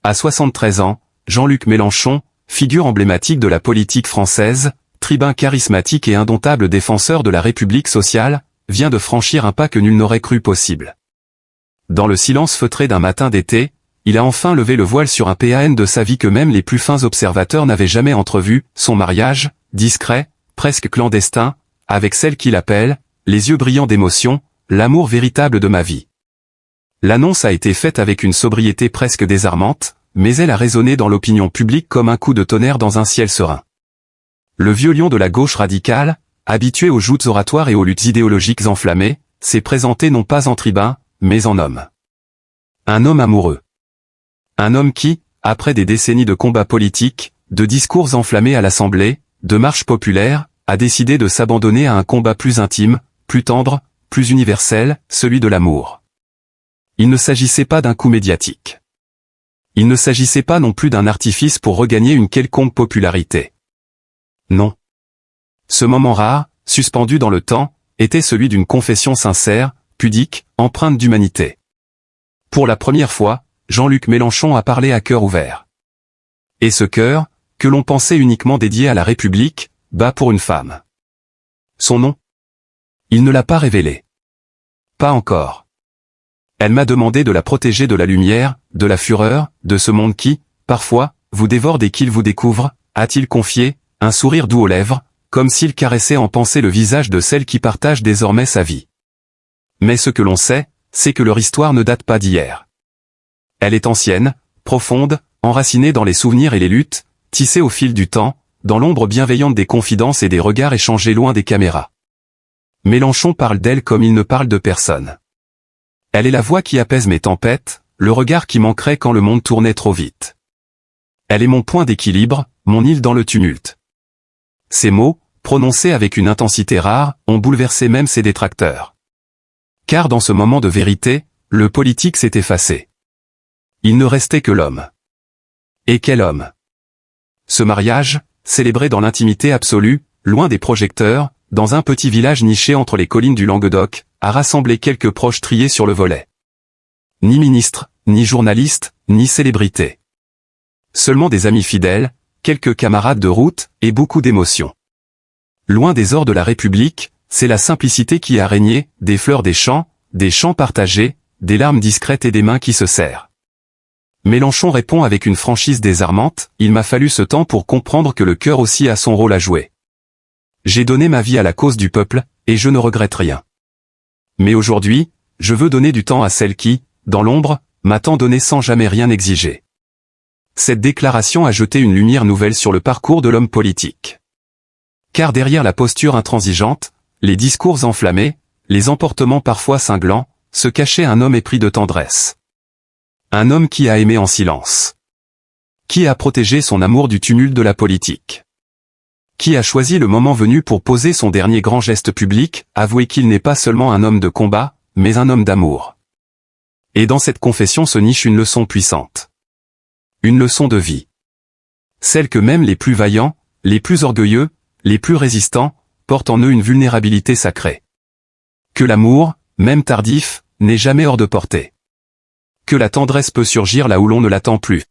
À 73 ans, Jean-Luc Mélenchon, figure emblématique de la politique française, tribun charismatique et indomptable défenseur de la République sociale, vient de franchir un pas que nul n'aurait cru possible. Dans le silence feutré d'un matin d'été, il a enfin levé le voile sur un PAN de sa vie que même les plus fins observateurs n'avaient jamais entrevu, son mariage, discret, presque clandestin, avec celle qu'il appelle, les yeux brillants d'émotion, l'amour véritable de ma vie. L'annonce a été faite avec une sobriété presque désarmante, mais elle a résonné dans l'opinion publique comme un coup de tonnerre dans un ciel serein. Le vieux lion de la gauche radicale, habitué aux joutes oratoires et aux luttes idéologiques enflammées, s'est présenté non pas en tribun, mais en homme. Un homme amoureux. Un homme qui, après des décennies de combats politiques, de discours enflammés à l'Assemblée, de marches populaires, a décidé de s'abandonner à un combat plus intime, plus tendre, plus universel, celui de l'amour. Il ne s'agissait pas d'un coup médiatique. Il ne s'agissait pas non plus d'un artifice pour regagner une quelconque popularité. Non. Ce moment rare, suspendu dans le temps, était celui d'une confession sincère, pudique, empreinte d'humanité. Pour la première fois, Jean-Luc Mélenchon a parlé à cœur ouvert. Et ce cœur, que l'on pensait uniquement dédié à la République, bat pour une femme. Son nom? Il ne l'a pas révélé. Pas encore. Elle m'a demandé de la protéger de la lumière, de la fureur, de ce monde qui, parfois, vous dévore dès qu'il vous découvre, a-t-il confié, un sourire doux aux lèvres, comme s'il caressait en pensée le visage de celle qui partage désormais sa vie. Mais ce que l'on sait, c'est que leur histoire ne date pas d'hier. Elle est ancienne, profonde, enracinée dans les souvenirs et les luttes, tissée au fil du temps, dans l'ombre bienveillante des confidences et des regards échangés loin des caméras. Mélenchon parle d'elle comme il ne parle de personne. Elle est la voix qui apaise mes tempêtes, le regard qui manquerait quand le monde tournait trop vite. Elle est mon point d'équilibre, mon île dans le tumulte. Ces mots, prononcés avec une intensité rare, ont bouleversé même ses détracteurs. Car dans ce moment de vérité, le politique s'est effacé. Il ne restait que l'homme. Et quel homme! Ce mariage, célébré dans l'intimité absolue, loin des projecteurs, dans un petit village niché entre les collines du Languedoc, a rassemblé quelques proches triés sur le volet. Ni ministre, ni journaliste, ni célébrité. Seulement des amis fidèles, quelques camarades de route, et beaucoup d'émotions. Loin des ors de la République, c'est la simplicité qui a régné, des fleurs des champs partagés, des larmes discrètes et des mains qui se serrent. Mélenchon répond avec une franchise désarmante, il m'a fallu ce temps pour comprendre que le cœur aussi a son rôle à jouer. J'ai donné ma vie à la cause du peuple, et je ne regrette rien. Mais aujourd'hui, je veux donner du temps à celle qui, dans l'ombre, m'a tant donné sans jamais rien exiger. Cette déclaration a jeté une lumière nouvelle sur le parcours de l'homme politique. Car derrière la posture intransigeante, les discours enflammés, les emportements parfois cinglants, se cachait un homme épris de tendresse. Un homme qui a aimé en silence. Qui a protégé son amour du tumulte de la politique. Qui a choisi le moment venu pour poser son dernier grand geste public, avouer qu'il n'est pas seulement un homme de combat, mais un homme d'amour. Et dans cette confession se niche une leçon puissante. Une leçon de vie. Celle que même les plus vaillants, les plus orgueilleux, les plus résistants, portent en eux une vulnérabilité sacrée. Que l'amour, même tardif, n'est jamais hors de portée. Que la tendresse peut surgir là où l'on ne l'attend plus.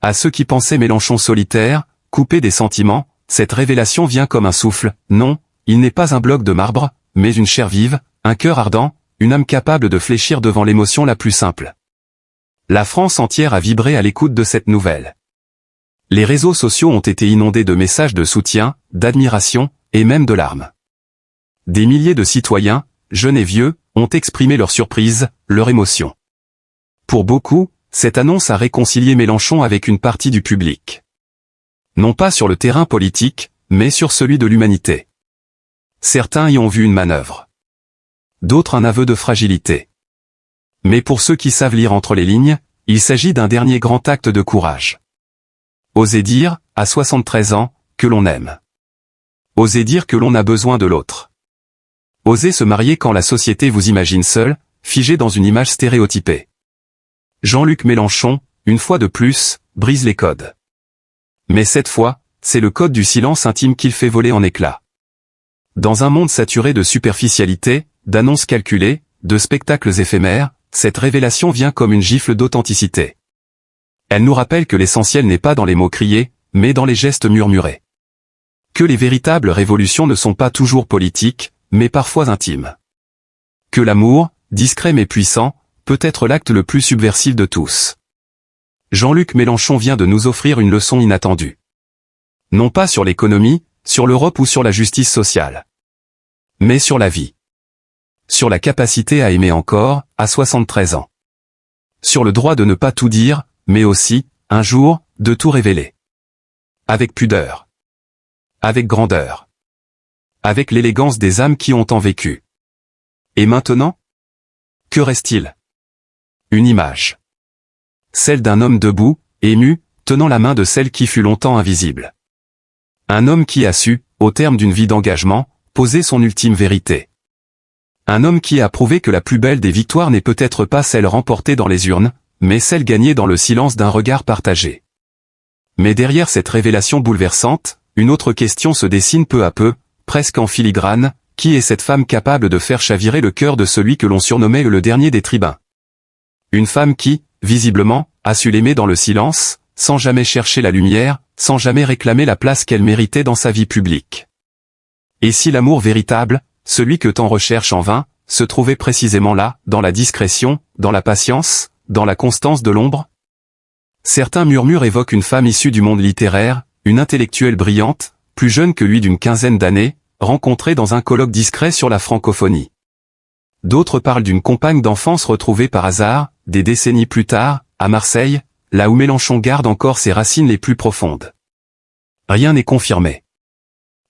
À ceux qui pensaient Mélenchon solitaire, coupé des sentiments, cette révélation vient comme un souffle. Non, il n'est pas un bloc de marbre, mais une chair vive, un cœur ardent, une âme capable de fléchir devant l'émotion la plus simple. La France entière a vibré à l'écoute de cette nouvelle. Les réseaux sociaux ont été inondés de messages de soutien, d'admiration, et même de larmes. Des milliers de citoyens, jeunes et vieux, ont exprimé leur surprise, leur émotion. Pour beaucoup, cette annonce a réconcilié Mélenchon avec une partie du public. Non pas sur le terrain politique, mais sur celui de l'humanité. Certains y ont vu une manœuvre. D'autres un aveu de fragilité. Mais pour ceux qui savent lire entre les lignes, il s'agit d'un dernier grand acte de courage. Oser dire, à 73 ans, que l'on aime. Oser dire que l'on a besoin de l'autre. Oser se marier quand la société vous imagine seul, figé dans une image stéréotypée. Jean-Luc Mélenchon, une fois de plus, brise les codes. Mais cette fois, c'est le code du silence intime qu'il fait voler en éclats. Dans un monde saturé de superficialité, d'annonces calculées, de spectacles éphémères, cette révélation vient comme une gifle d'authenticité. Elle nous rappelle que l'essentiel n'est pas dans les mots criés, mais dans les gestes murmurés. Que les véritables révolutions ne sont pas toujours politiques, mais parfois intimes. Que l'amour, discret mais puissant, peut être l'acte le plus subversif de tous. Jean-Luc Mélenchon vient de nous offrir une leçon inattendue. Non pas sur l'économie, sur l'Europe ou sur la justice sociale. Mais sur la vie. Sur la capacité à aimer encore, à 73 ans. Sur le droit de ne pas tout dire, mais aussi, un jour, de tout révéler. Avec pudeur. Avec grandeur. Avec l'élégance des âmes qui ont tant vécu. Et maintenant? Que reste-t-il? Une image. Celle d'un homme debout, ému, tenant la main de celle qui fut longtemps invisible. Un homme qui a su, au terme d'une vie d'engagement, poser son ultime vérité. Un homme qui a prouvé que la plus belle des victoires n'est peut-être pas celle remportée dans les urnes, mais celle gagnée dans le silence d'un regard partagé. Mais derrière cette révélation bouleversante, une autre question se dessine peu à peu, presque en filigrane: qui est cette femme capable de faire chavirer le cœur de celui que l'on surnommait le dernier des tribuns? Une femme qui, visiblement, a su l'aimer dans le silence, sans jamais chercher la lumière, sans jamais réclamer la place qu'elle méritait dans sa vie publique. Et si l'amour véritable, celui que tant recherche en vain, se trouvait précisément là, dans la discrétion, dans la patience, dans la constance de l'ombre? Certains murmures évoquent une femme issue du monde littéraire, une intellectuelle brillante, plus jeune que lui d'une quinzaine d'années, rencontrée dans un colloque discret sur la francophonie. D'autres parlent d'une compagne d'enfance retrouvée par hasard, des décennies plus tard, à Marseille, là où Mélenchon garde encore ses racines les plus profondes. Rien n'est confirmé.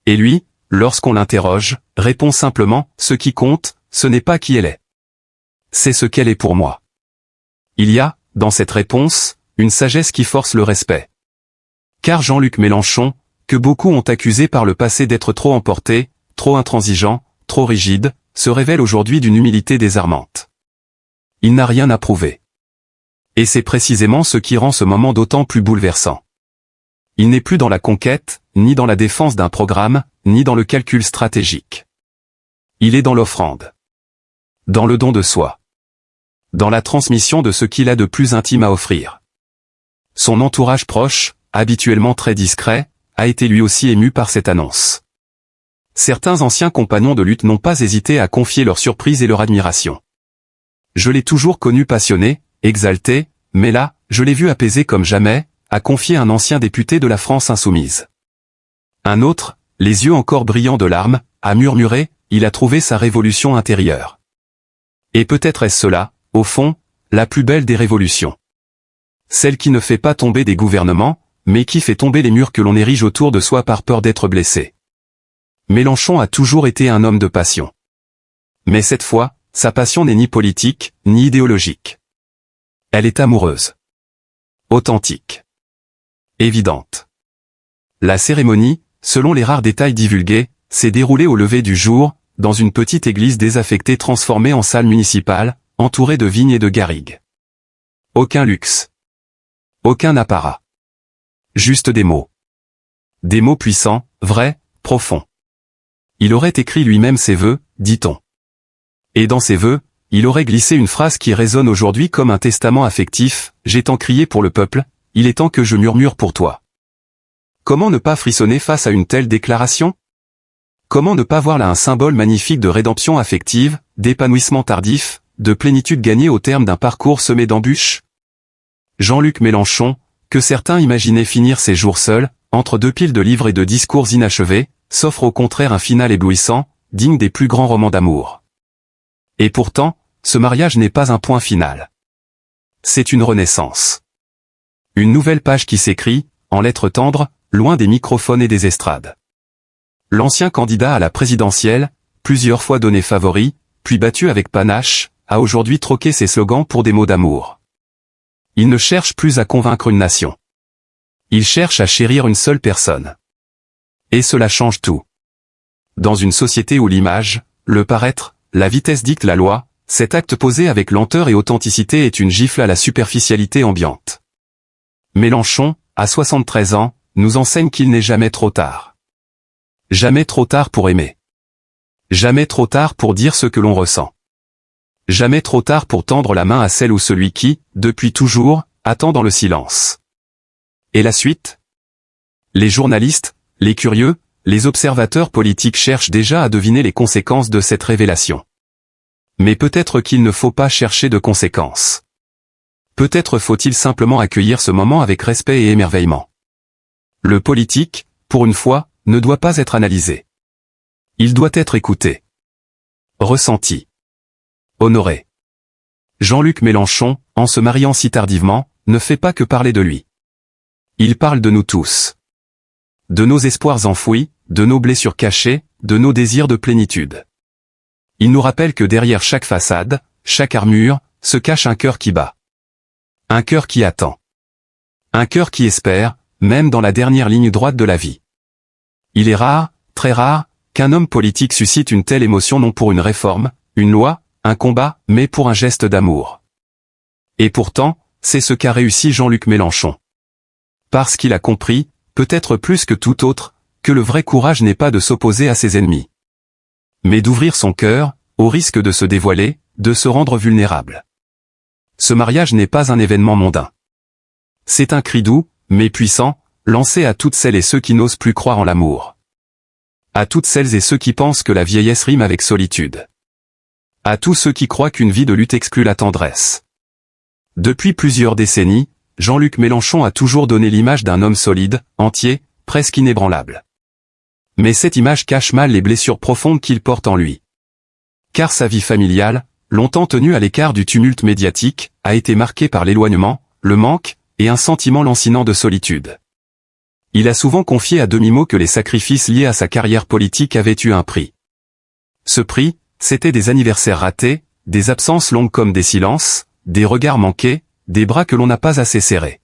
Et lui, lorsqu'on l'interroge, répond simplement: ce qui compte, ce n'est pas qui elle est. C'est ce qu'elle est pour moi. Il y a, dans cette réponse, une sagesse qui force le respect. Car Jean-Luc Mélenchon, que beaucoup ont accusé par le passé d'être trop emporté, trop intransigeant, trop rigide, se révèle aujourd'hui d'une humilité désarmante. Il n'a rien à prouver. Et c'est précisément ce qui rend ce moment d'autant plus bouleversant. Il n'est plus dans la conquête, ni dans la défense d'un programme, ni dans le calcul stratégique. Il est dans l'offrande. Dans le don de soi. Dans la transmission de ce qu'il a de plus intime à offrir. Son entourage proche, habituellement très discret, a été lui aussi ému par cette annonce. Certains anciens compagnons de lutte n'ont pas hésité à confier leur surprise et leur admiration. Je l'ai toujours connu passionné, exalté, mais là, je l'ai vu apaisé comme jamais, a confié un ancien député de la France insoumise. Un autre, les yeux encore brillants de larmes, a murmuré: il a trouvé sa révolution intérieure. Et peut-être est-ce cela, au fond, la plus belle des révolutions. Celle qui ne fait pas tomber des gouvernements, mais qui fait tomber les murs que l'on érige autour de soi par peur d'être blessé. Mélenchon a toujours été un homme de passion. Mais cette fois, sa passion n'est ni politique, ni idéologique. Elle est amoureuse. Authentique. Évidente. La cérémonie, selon les rares détails divulgués, s'est déroulée au lever du jour, dans une petite église désaffectée transformée en salle municipale, entourée de vignes et de garrigues. Aucun luxe. Aucun apparat. Juste des mots. Des mots puissants, vrais, profonds. Il aurait écrit lui-même ses vœux, dit-on. Et dans ses vœux, il aurait glissé une phrase qui résonne aujourd'hui comme un testament affectif: j'ai tant crié pour le peuple, il est temps que je murmure pour toi. Comment ne pas frissonner face à une telle déclaration? Comment ne pas voir là un symbole magnifique de rédemption affective, d'épanouissement tardif, de plénitude gagnée au terme d'un parcours semé d'embûches? Jean-Luc Mélenchon, que certains imaginaient finir ses jours seuls, entre deux piles de livres et de discours inachevés, s'offre au contraire un final éblouissant, digne des plus grands romans d'amour. Et pourtant, ce mariage n'est pas un point final. C'est une renaissance. Une nouvelle page qui s'écrit, en lettres tendres, loin des microphones et des estrades. L'ancien candidat à la présidentielle, plusieurs fois donné favori, puis battu avec panache, a aujourd'hui troqué ses slogans pour des mots d'amour. Il ne cherche plus à convaincre une nation. Il cherche à chérir une seule personne. Et cela change tout. Dans une société où l'image, le paraître, la vitesse dictent la loi, cet acte posé avec lenteur et authenticité est une gifle à la superficialité ambiante. Mélenchon, à 73 ans, nous enseigne qu'il n'est jamais trop tard. Jamais trop tard pour aimer. Jamais trop tard pour dire ce que l'on ressent. Jamais trop tard pour tendre la main à celle ou celui qui, depuis toujours, attend dans le silence. Et la suite? Les journalistes, les curieux, les observateurs politiques cherchent déjà à deviner les conséquences de cette révélation. Mais peut-être qu'il ne faut pas chercher de conséquences. Peut-être faut-il simplement accueillir ce moment avec respect et émerveillement. Le politique, pour une fois, ne doit pas être analysé. Il doit être écouté. Ressenti. Honoré. Jean-Luc Mélenchon, en se mariant si tardivement, ne fait pas que parler de lui. Il parle de nous tous. De nos espoirs enfouis, de nos blessures cachées, de nos désirs de plénitude. Il nous rappelle que derrière chaque façade, chaque armure, se cache un cœur qui bat. Un cœur qui attend. Un cœur qui espère, même dans la dernière ligne droite de la vie. Il est rare, très rare, qu'un homme politique suscite une telle émotion non pour une réforme, une loi, un combat, mais pour un geste d'amour. Et pourtant, c'est ce qu'a réussi Jean-Luc Mélenchon. Parce qu'il a compris, peut-être plus que tout autre, que le vrai courage n'est pas de s'opposer à ses ennemis. Mais d'ouvrir son cœur, au risque de se dévoiler, de se rendre vulnérable. Ce mariage n'est pas un événement mondain. C'est un cri doux, mais puissant, lancé à toutes celles et ceux qui n'osent plus croire en l'amour. À toutes celles et ceux qui pensent que la vieillesse rime avec solitude. À tous ceux qui croient qu'une vie de lutte exclut la tendresse. Depuis plusieurs décennies, Jean-Luc Mélenchon a toujours donné l'image d'un homme solide, entier, presque inébranlable. Mais cette image cache mal les blessures profondes qu'il porte en lui. Car sa vie familiale, longtemps tenue à l'écart du tumulte médiatique, a été marquée par l'éloignement, le manque, et un sentiment lancinant de solitude. Il a souvent confié à demi-mot que les sacrifices liés à sa carrière politique avaient eu un prix. Ce prix, c'était des anniversaires ratés, des absences longues comme des silences, des regards manqués, des bras que l'on n'a pas assez serrés.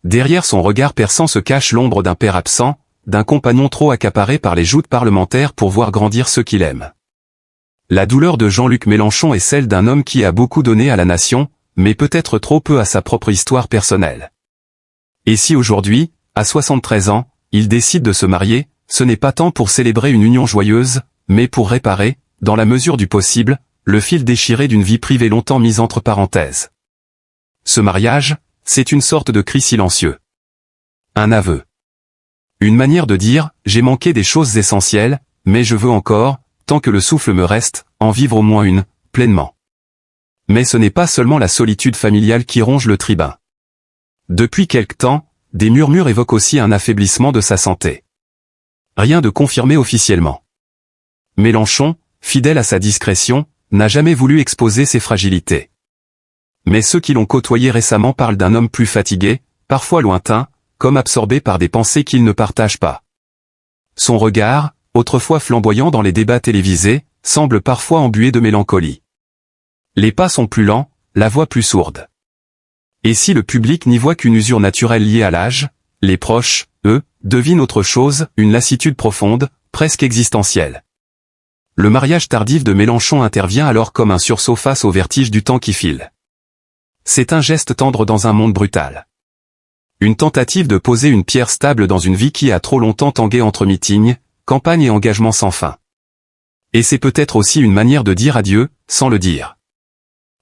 Derrière son regard perçant se cache l'ombre d'un père absent, d'un compagnon trop accaparé par les joutes parlementaires pour voir grandir ceux qu'il aime. La douleur de Jean-Luc Mélenchon est celle d'un homme qui a beaucoup donné à la nation, mais peut-être trop peu à sa propre histoire personnelle. Et si aujourd'hui, à 73 ans, il décide de se marier, ce n'est pas tant pour célébrer une union joyeuse, mais pour réparer, dans la mesure du possible, le fil déchiré d'une vie privée longtemps mise entre parenthèses. Ce mariage, c'est une sorte de cri silencieux. Un aveu. Une manière de dire, j'ai manqué des choses essentielles, mais je veux encore, tant que le souffle me reste, en vivre au moins une, pleinement. Mais ce n'est pas seulement la solitude familiale qui ronge le tribun. Depuis quelque temps, des murmures évoquent aussi un affaiblissement de sa santé. Rien de confirmé officiellement. Mélenchon, fidèle à sa discrétion, n'a jamais voulu exposer ses fragilités. Mais ceux qui l'ont côtoyé récemment parlent d'un homme plus fatigué, parfois lointain, comme absorbé par des pensées qu'il ne partage pas. Son regard, autrefois flamboyant dans les débats télévisés, semble parfois embué de mélancolie. Les pas sont plus lents, la voix plus sourde. Et si le public n'y voit qu'une usure naturelle liée à l'âge, les proches, eux, devinent autre chose, une lassitude profonde, presque existentielle. Le mariage tardif de Mélenchon intervient alors comme un sursaut face au vertige du temps qui file. C'est un geste tendre dans un monde brutal. Une tentative de poser une pierre stable dans une vie qui a trop longtemps tangué entre meetings, campagnes et engagements sans fin. Et c'est peut-être aussi une manière de dire adieu, sans le dire.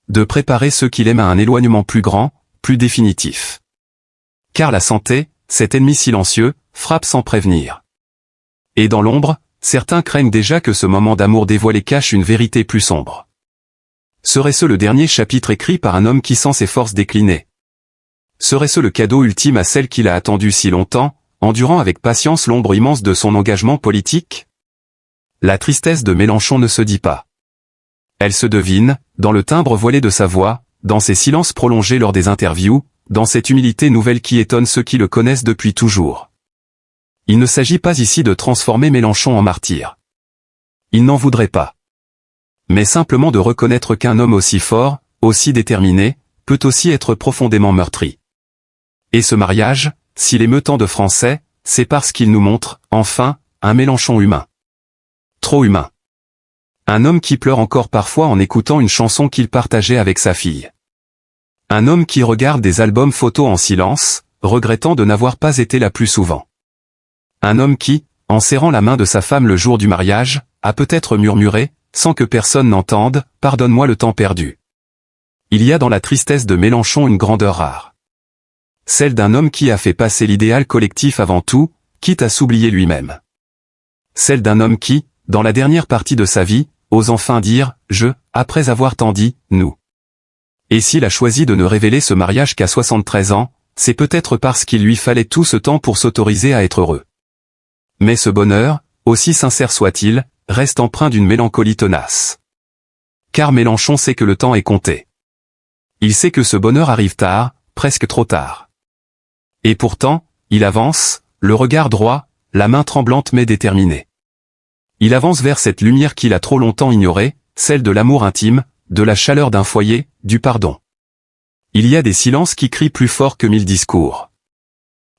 De préparer ceux qu'il aime à un éloignement plus grand, plus définitif. Car la santé, cet ennemi silencieux, frappe sans prévenir. Et dans l'ombre, certains craignent déjà que ce moment d'amour dévoilé cache une vérité plus sombre. Serait-ce le dernier chapitre écrit par un homme qui sent ses forces décliner? Serait-ce le cadeau ultime à celle qu'il a attendue si longtemps, endurant avec patience l'ombre immense de son engagement politique? La tristesse de Mélenchon ne se dit pas. Elle se devine, dans le timbre voilé de sa voix, dans ses silences prolongés lors des interviews, dans cette humilité nouvelle qui étonne ceux qui le connaissent depuis toujours. Il ne s'agit pas ici de transformer Mélenchon en martyr. Il n'en voudrait pas. Mais simplement de reconnaître qu'un homme aussi fort, aussi déterminé, peut aussi être profondément meurtri. Et ce mariage, s'il émeut tant de Français, c'est parce qu'il nous montre, enfin, un Mélenchon humain. Trop humain. Un homme qui pleure encore parfois en écoutant une chanson qu'il partageait avec sa fille. Un homme qui regarde des albums photos en silence, regrettant de n'avoir pas été là plus souvent. Un homme qui, en serrant la main de sa femme le jour du mariage, a peut-être murmuré, sans que personne n'entende, « Pardonne-moi le temps perdu ». Il y a dans la tristesse de Mélenchon une grandeur rare. celle d'un homme qui a fait passer l'idéal collectif avant tout, quitte à s'oublier lui-même. Celle d'un homme qui, dans la dernière partie de sa vie, ose enfin dire « je », après avoir tant dit « nous ». Et s'il a choisi de ne révéler ce mariage qu'à 73 ans, c'est peut-être parce qu'il lui fallait tout ce temps pour s'autoriser à être heureux. Mais ce bonheur, aussi sincère soit-il, reste empreint d'une mélancolie tenace. Car Mélenchon sait que le temps est compté. Il sait que ce bonheur arrive tard, presque trop tard. Et pourtant, il avance, le regard droit, la main tremblante mais déterminée. Il avance vers cette lumière qu'il a trop longtemps ignorée, celle de l'amour intime, de la chaleur d'un foyer, du pardon. Il y a des silences qui crient plus fort que 1000 discours.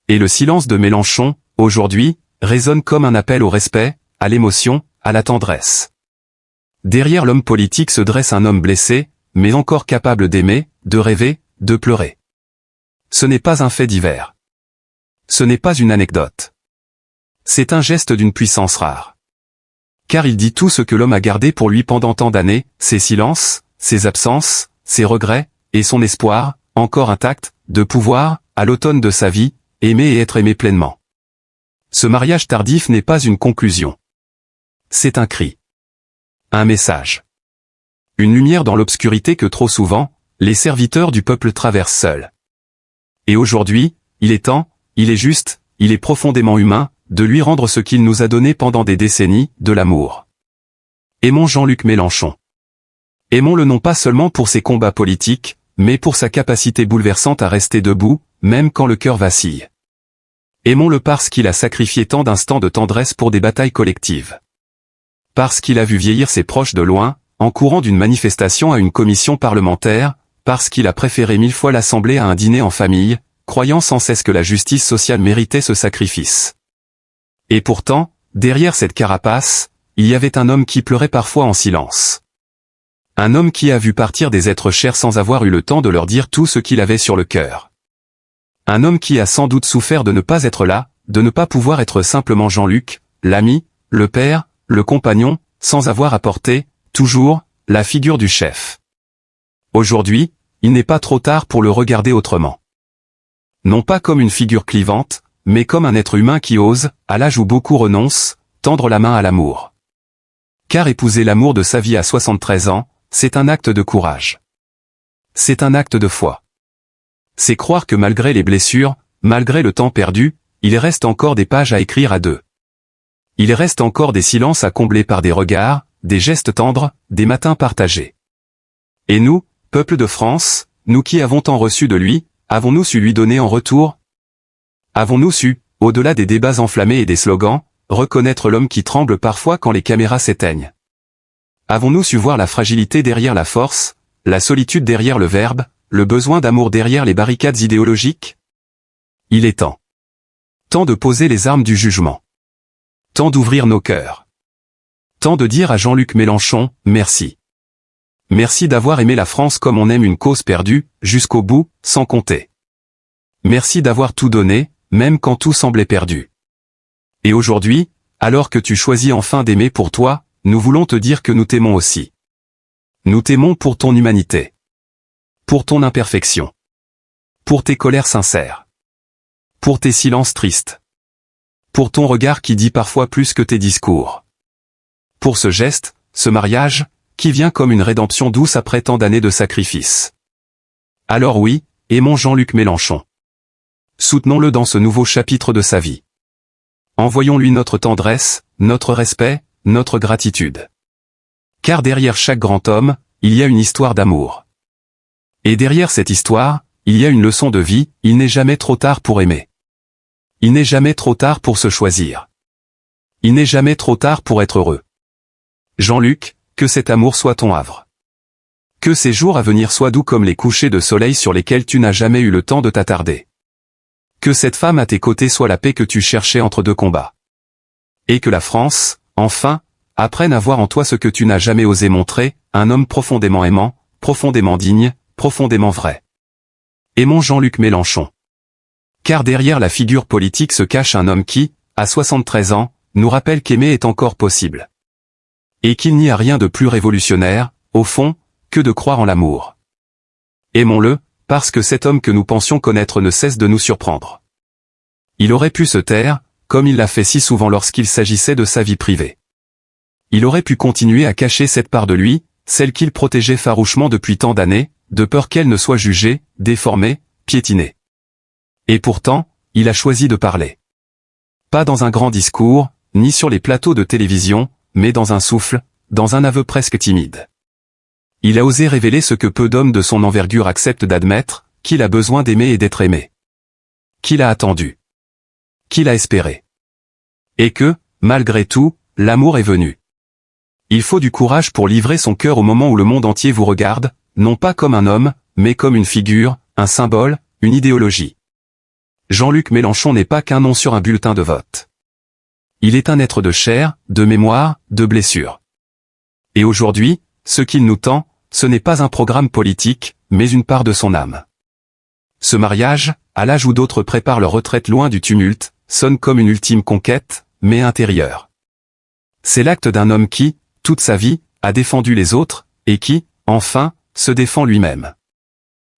Et le silence de Mélenchon, aujourd'hui, résonne comme un appel au respect, à l'émotion, à la tendresse. Derrière l'homme politique se dresse un homme blessé, mais encore capable d'aimer, de rêver, de pleurer. Ce n'est pas un fait divers. Ce n'est pas une anecdote. C'est un geste d'une puissance rare. Car il dit tout ce que l'homme a gardé pour lui pendant tant d'années, ses silences, ses absences, ses regrets, et son espoir, encore intact, de pouvoir, à l'automne de sa vie, aimer et être aimé pleinement. Ce mariage tardif n'est pas une conclusion. C'est un cri. Un message. Une lumière dans l'obscurité que trop souvent, les serviteurs du peuple traversent seuls. Et aujourd'hui, il est temps, il est juste, il est profondément humain, de lui rendre ce qu'il nous a donné pendant des décennies, de l'amour. Aimons Jean-Luc Mélenchon. Aimons-le non pas seulement pour ses combats politiques, mais pour sa capacité bouleversante à rester debout, même quand le cœur vacille. Aimons-le parce qu'il a sacrifié tant d'instants de tendresse pour des batailles collectives. Parce qu'il a vu vieillir ses proches de loin, en courant d'une manifestation à une commission parlementaire, parce qu'il a préféré 1000 fois l'Assemblée à un dîner en famille, croyant sans cesse que la justice sociale méritait ce sacrifice. Et pourtant, derrière cette carapace, il y avait un homme qui pleurait parfois en silence. Un homme qui a vu partir des êtres chers sans avoir eu le temps de leur dire tout ce qu'il avait sur le cœur. Un homme qui a sans doute souffert de ne pas être là, de ne pas pouvoir être simplement Jean-Luc, l'ami, le père, le compagnon, sans avoir apporté, toujours, la figure du chef. Aujourd'hui, il n'est pas trop tard pour le regarder autrement. Non pas comme une figure clivante, mais comme un être humain qui ose, à l'âge où beaucoup renoncent, tendre la main à l'amour. Car épouser l'amour de sa vie à 73 ans, c'est un acte de courage. C'est un acte de foi. C'est croire que malgré les blessures, malgré le temps perdu, il reste encore des pages à écrire à deux. Il reste encore des silences à combler par des regards, des gestes tendres, des matins partagés. Et nous, peuple de France, nous qui avons tant reçu de lui, avons-nous su lui donner en retour ? Avons-nous su, au-delà des débats enflammés et des slogans, reconnaître l'homme qui tremble parfois quand les caméras s'éteignent ? Avons-nous su voir la fragilité derrière la force, la solitude derrière le verbe, le besoin d'amour derrière les barricades idéologiques ? Il est temps. Temps de poser les armes du jugement. Temps d'ouvrir nos cœurs. Temps de dire à Jean-Luc Mélenchon, merci. Merci d'avoir aimé la France comme on aime une cause perdue, jusqu'au bout, sans compter. Merci d'avoir tout donné, même quand tout semblait perdu. Et aujourd'hui, alors que tu choisis enfin d'aimer pour toi, nous voulons te dire que nous t'aimons aussi. Nous t'aimons pour ton humanité. Pour ton imperfection. Pour tes colères sincères. Pour tes silences tristes. Pour ton regard qui dit parfois plus que tes discours. Pour ce geste, ce mariage, qui vient comme une rédemption douce après tant d'années de sacrifice. Alors oui, aimons Jean-Luc Mélenchon. Soutenons-le dans ce nouveau chapitre de sa vie. Envoyons-lui notre tendresse, notre respect, notre gratitude. Car derrière chaque grand homme, il y a une histoire d'amour. Et derrière cette histoire, il y a une leçon de vie, il n'est jamais trop tard pour aimer. Il n'est jamais trop tard pour se choisir. Il n'est jamais trop tard pour être heureux. Jean-Luc, que cet amour soit ton havre. Que ces jours à venir soient doux comme les couchers de soleil sur lesquels tu n'as jamais eu le temps de t'attarder. Que cette femme à tes côtés soit la paix que tu cherchais entre deux combats. Et que la France, enfin, apprenne à voir en toi ce que tu n'as jamais osé montrer, un homme profondément aimant, profondément digne, profondément vrai. Aimons Jean-Luc Mélenchon. Car derrière la figure politique se cache un homme qui, à 73 ans, nous rappelle qu'aimer est encore possible. Et qu'il n'y a rien de plus révolutionnaire, au fond, que de croire en l'amour. Aimons-le, parce que cet homme que nous pensions connaître ne cesse de nous surprendre. Il aurait pu se taire, comme il l'a fait si souvent lorsqu'il s'agissait de sa vie privée. Il aurait pu continuer à cacher cette part de lui, celle qu'il protégeait farouchement depuis tant d'années, de peur qu'elle ne soit jugée, déformée, piétinée. Et pourtant, il a choisi de parler. Pas dans un grand discours, ni sur les plateaux de télévision, mais dans un souffle, dans un aveu presque timide. Il a osé révéler ce que peu d'hommes de son envergure acceptent d'admettre, qu'il a besoin d'aimer et d'être aimé. Qu'il a attendu. Qu'il a espéré. Et que, malgré tout, l'amour est venu. Il faut du courage pour livrer son cœur au moment où le monde entier vous regarde, non pas comme un homme, mais comme une figure, un symbole, une idéologie. Jean-Luc Mélenchon n'est pas qu'un nom sur un bulletin de vote. Il est un être de chair, de mémoire, de blessure. Et aujourd'hui, ce qu'il nous tend, ce n'est pas un programme politique, mais une part de son âme. Ce mariage, à l'âge où d'autres préparent leur retraite loin du tumulte, sonne comme une ultime conquête, mais intérieure. C'est l'acte d'un homme qui, toute sa vie, a défendu les autres, et qui, enfin, se défend lui-même.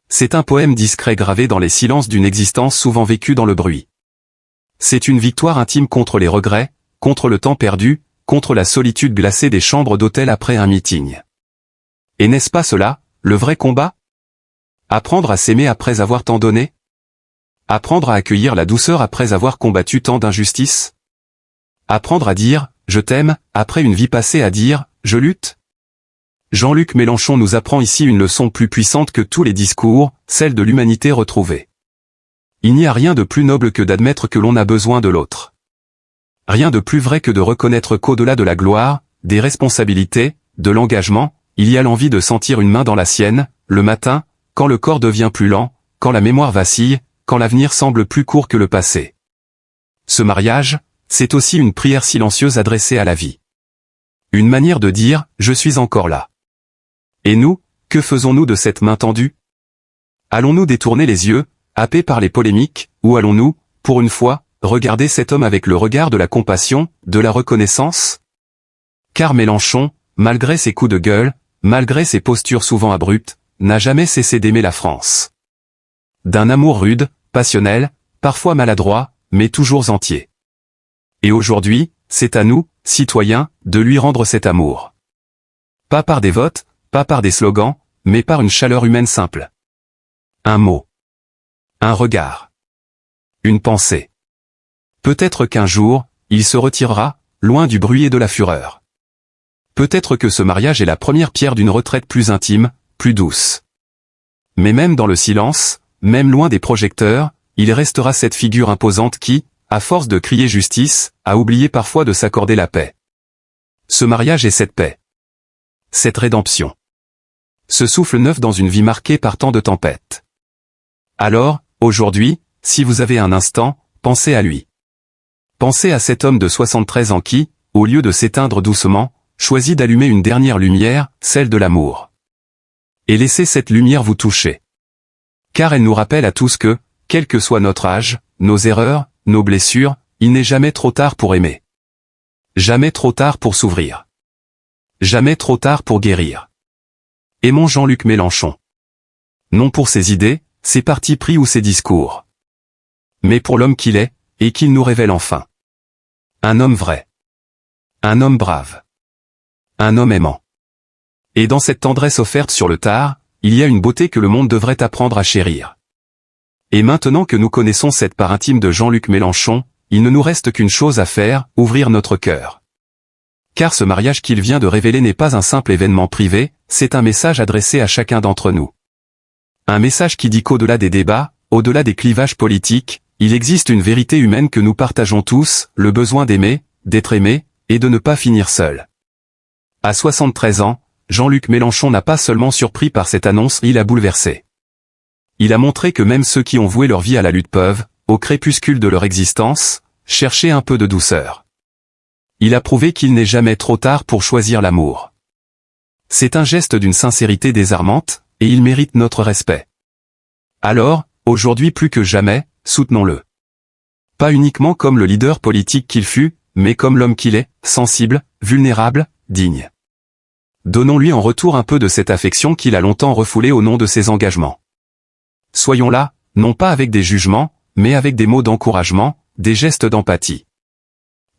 C'est un poème discret gravé dans les silences d'une existence souvent vécue dans le bruit. C'est une victoire intime contre les regrets, contre le temps perdu, contre la solitude glacée des chambres d'hôtel après un meeting. Et n'est-ce pas cela, le vrai combat? Apprendre à s'aimer après avoir tant donné? Apprendre à accueillir la douceur après avoir combattu tant d'injustices? Apprendre à dire « je t'aime » après une vie passée à dire « je lutte ». Jean-Luc Mélenchon nous apprend ici une leçon plus puissante que tous les discours, celle de l'humanité retrouvée. Il n'y a rien de plus noble que d'admettre que l'on a besoin de l'autre. Rien de plus vrai que de reconnaître qu'au-delà de la gloire, des responsabilités, de l'engagement, il y a l'envie de sentir une main dans la sienne, le matin, quand le corps devient plus lent, quand la mémoire vacille, quand l'avenir semble plus court que le passé. Ce mariage, c'est aussi une prière silencieuse adressée à la vie. Une manière de dire « je suis encore là ». Et nous, que faisons-nous de cette main tendue? Allons-nous détourner les yeux, happés par les polémiques, ou allons-nous, pour une fois, regarder cet homme avec le regard de la compassion, de la reconnaissance? Car Mélenchon, malgré ses coups de gueule, malgré ses postures souvent abruptes, n'a jamais cessé d'aimer la France. D'un amour rude, passionnel, parfois maladroit, mais toujours entier. Et aujourd'hui, c'est à nous, citoyens, de lui rendre cet amour. Pas par des votes, pas par des slogans, mais par une chaleur humaine simple. Un mot. Un regard. Une pensée. Peut-être qu'un jour, il se retirera, loin du bruit et de la fureur. Peut-être que ce mariage est la première pierre d'une retraite plus intime, plus douce. Mais même dans le silence, même loin des projecteurs, il restera cette figure imposante qui, à force de crier justice, a oublié parfois de s'accorder la paix. Ce mariage est cette paix. Cette rédemption. Ce souffle neuf dans une vie marquée par tant de tempêtes. Alors, aujourd'hui, si vous avez un instant, pensez à lui. Pensez à cet homme de 73 ans qui, au lieu de s'éteindre doucement, choisit d'allumer une dernière lumière, celle de l'amour. Et laissez cette lumière vous toucher. Car elle nous rappelle à tous que, quel que soit notre âge, nos erreurs, nos blessures, il n'est jamais trop tard pour aimer. Jamais trop tard pour s'ouvrir. Jamais trop tard pour guérir. Aimons Jean-Luc Mélenchon. Non pour ses idées, ses partis pris ou ses discours. Mais pour l'homme qu'il est, et qu'il nous révèle enfin. Un homme vrai. Un homme brave. Un homme aimant. Et dans cette tendresse offerte sur le tard, il y a une beauté que le monde devrait apprendre à chérir. Et maintenant que nous connaissons cette part intime de Jean-Luc Mélenchon, il ne nous reste qu'une chose à faire, ouvrir notre cœur. Car ce mariage qu'il vient de révéler n'est pas un simple événement privé, c'est un message adressé à chacun d'entre nous. Un message qui dit qu'au-delà des débats, au-delà des clivages politiques, il existe une vérité humaine que nous partageons tous, le besoin d'aimer, d'être aimé, et de ne pas finir seul. À 73 ans, Jean-Luc Mélenchon n'a pas seulement surpris par cette annonce, il a bouleversé. Il a montré que même ceux qui ont voué leur vie à la lutte peuvent, au crépuscule de leur existence, chercher un peu de douceur. Il a prouvé qu'il n'est jamais trop tard pour choisir l'amour. C'est un geste d'une sincérité désarmante, et il mérite notre respect. Alors, aujourd'hui plus que jamais, soutenons-le. Pas uniquement comme le leader politique qu'il fut, mais comme l'homme qu'il est, sensible, vulnérable, digne. Donnons-lui en retour un peu de cette affection qu'il a longtemps refoulée au nom de ses engagements. soyons là, non pas avec des jugements, mais avec des mots d'encouragement, des gestes d'empathie.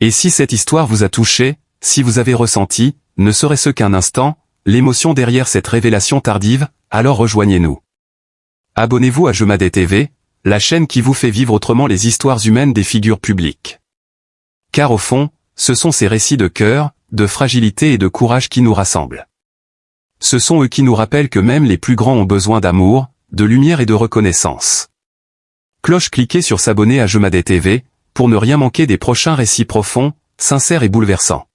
Et si cette histoire vous a touché, si vous avez ressenti, ne serait-ce qu'un instant, l'émotion derrière cette révélation tardive, alors rejoignez-nous. Abonnez-vous à Jemadé TV, la chaîne qui vous fait vivre autrement les histoires humaines des figures publiques. Car au fond, ce sont ces récits de cœur, de fragilité et de courage qui nous rassemblent. Ce sont eux qui nous rappellent que même les plus grands ont besoin d'amour, de lumière et de reconnaissance. Cloche, cliquez sur s'abonner à Jemadé TV, pour ne rien manquer des prochains récits profonds, sincères et bouleversants.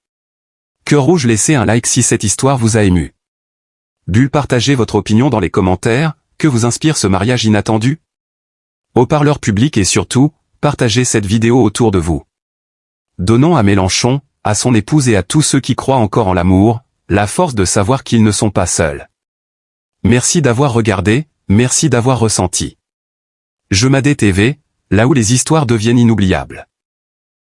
Cœur rouge, laissez un like si cette histoire vous a ému. Bulle, partagez votre opinion dans les commentaires, que vous inspire ce mariage inattendu? Haut-parleur public et surtout, partagez cette vidéo autour de vous. Donnons à Mélenchon, à son épouse et à tous ceux qui croient encore en l'amour, la force de savoir qu'ils ne sont pas seuls. Merci d'avoir regardé, merci d'avoir ressenti. Jemadé TV, là où les histoires deviennent inoubliables.